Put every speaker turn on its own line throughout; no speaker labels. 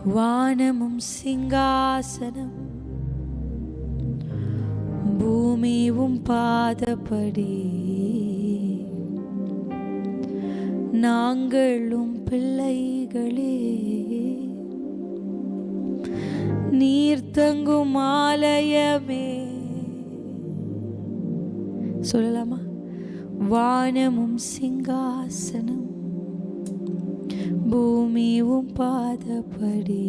வானமும் சிங்காசனம் பூமியும் பாதப்படி நாங்களும் பிள்ளைகளே நீர் தங்கும் ஆலயமே. சொல்லலாமா? வானமும் சிங்காசனம் பூமியும் பாதப்படி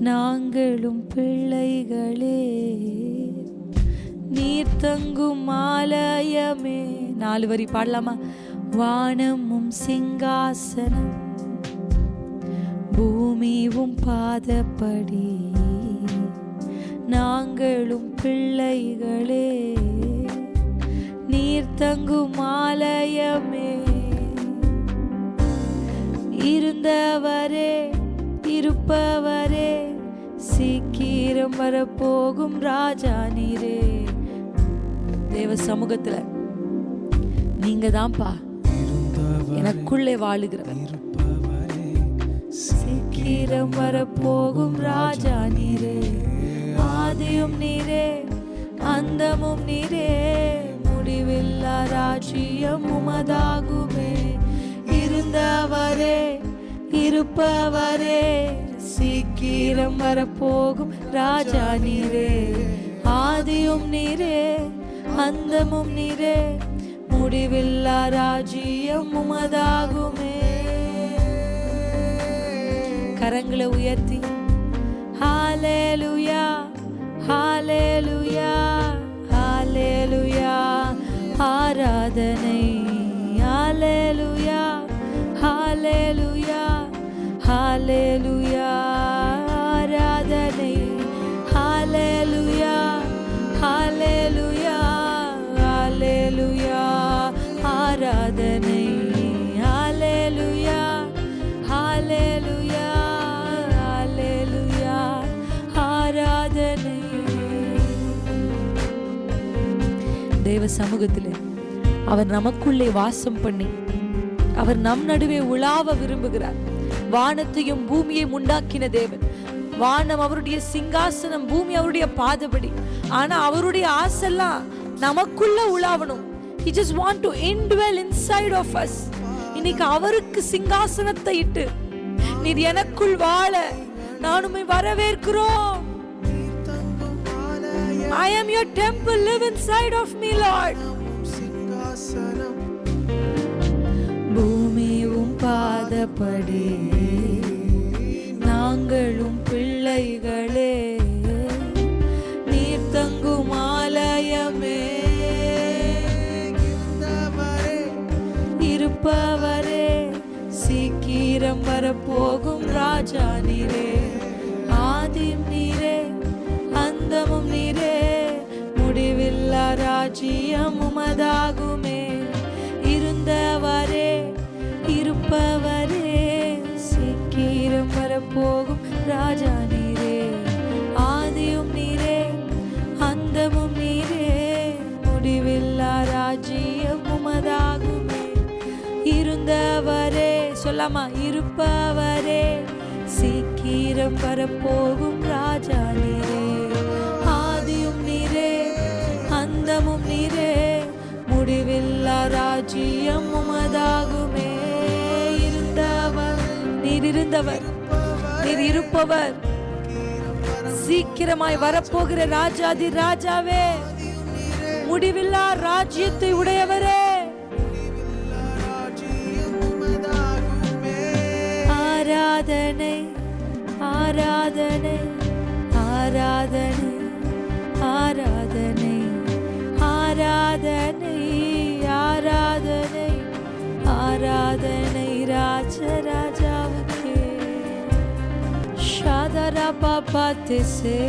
நாங்களும் பிள்ளைகளே நீர் தங்கும் ஆலயமே. 4 வரி பாடலாமா? வானமும் சிங்காசனம் பூமியும் பாதப்படி நாங்களும் பிள்ளைகளே நீர் தங்கும் ஆலயமே. இருந்தவரே இருப்பவரே சீக்கிரம் வரப்போகும் ராஜா நீரே. தேவ சமூகத்துல நீங்க தான்ப்பா எனக்குள்ளே வாழுகிறவர். சீக்கிரம் வரப்போகும் ராஜா நீரே. ஆதியும் நீரே அந்தமும் நீரே முடிவில்லா ராஜ்யம் உமதாகுமே. இருந்தவரே இருப்பவரே சீக்கிரம் வரப்போகும் ராஜா நீரே. ஆதியும் நீரே அந்தமும் நீரே முடிவில்லா ராஜ்யம் உமதாகுமே. கரங்களை உயர்த்தி ஹல்லேலூயா ஹல்லேலூயா ஹல்லேலூயா ஆராதனை. ஹல்லேலூயா ஹல்லேலூயா ஹல்லேலூயா ஆராதனை. ஹல்லேலூயா ஹல்லேலூயா ஹல்லேலூயா ஆராதனை. ஹல்லேலூயா ஹல்லேலூயா ஹல்லேலூயா ஆராதனை. தேவ சமூகத்திலே அவர் நமக்குள்ளே வாசம் பண்ணி அவர் நம் நடுவே உலாவ விரும்புகிறார். வானத்தையும் பூமியையும் உண்டாக்கின தேவன். வானம் அவருடைய சிங்காசனம், பூமி அவருடைய பாதபடி. ஆனா அவருடைய ஆசைலாம் நமக்குள்ள உலாவணும். He just want to indwell inside of us. இன்னைக்கு அவருக்கு சிங்காசனத்தை இட்டு நீர் எனக்குள் வாழ நான் உம்மை வரவேற்கிறோம். I am your temple, live inside of me Lord. பூமியும் பாதப்படி நாங்களும் பிள்ளைகளே நீர் தங்கும் ஆலயமே. இருப்பவரே சீக்கிரம் வரப்போகும் ராஜா நீரே. ஆதியும் நீரே அந்தமும் நீரே முடிவில்லா ராஜ்யம் உமதாகுமே. இருந்தவரே இருப்பவரே சீக்கிரம் வரப்போகும் ராஜா நீரே. ஆதியும் நீரே அந்தமும் நீரே முடிவில்லா ராஜ்யம் உமதாகுமே. இருந்தவரே சொல்லாமா? இருப்பவரே சீக்கிரம் வரப்போகும் ராஜா நீரே. ஆதியும் நீரே அந்தமும் நீரே முடிவில்லா ராஜ்யம் உமதாகுமே. இருந்தவர் நீர் இருந்தவர் நீர் இருப்பவர் சீக்கிரமாய் வரப்போகிற ராஜாதி ராஜாவே முடிவில்லா ராஜ்யத்தை உடையவரே. ஆராதனை ஆராதனை ஆராதனை ஆராதனை ஆராதனை ஆராதனை ஆராதனை ராஜராஜாவுக்கே. ஷாதரா பாபா திசே